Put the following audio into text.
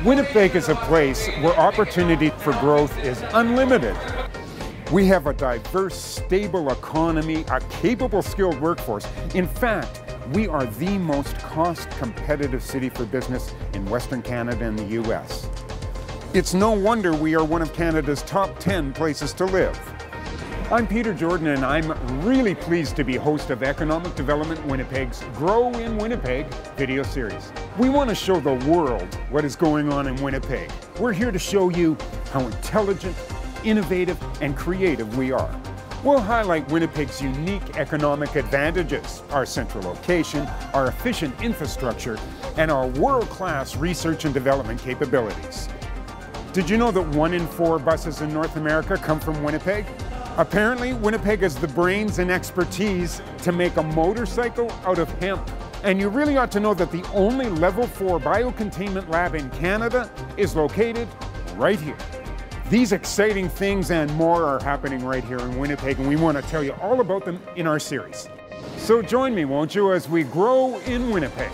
Winnipeg is a place where opportunity for growth is unlimited. We have a diverse, stable economy, a capable, skilled workforce. In fact, we are the most cost-competitive city for business in Western Canada and the US. It's no wonder we are one of Canada's top 10 places to live. I'm Peter Jordan, and I'm really pleased to be host of Economic Development Winnipeg's Grow in Winnipeg video series. We want to show the world what is going on in Winnipeg. We're here to show you how intelligent, innovative, and creative we are. We'll highlight Winnipeg's unique economic advantages, our central location, our efficient infrastructure, and our world-class research and development capabilities. Did you know that 1 in 4 buses in North America come from Winnipeg? Apparently, Winnipeg has the brains and expertise to make a motorcycle out of hemp. And you really ought to know that the only Level 4 biocontainment lab in Canada is located right here. These exciting things and more are happening right here in Winnipeg, and we want to tell you all about them in our series. So join me, won't you, as we grow in Winnipeg.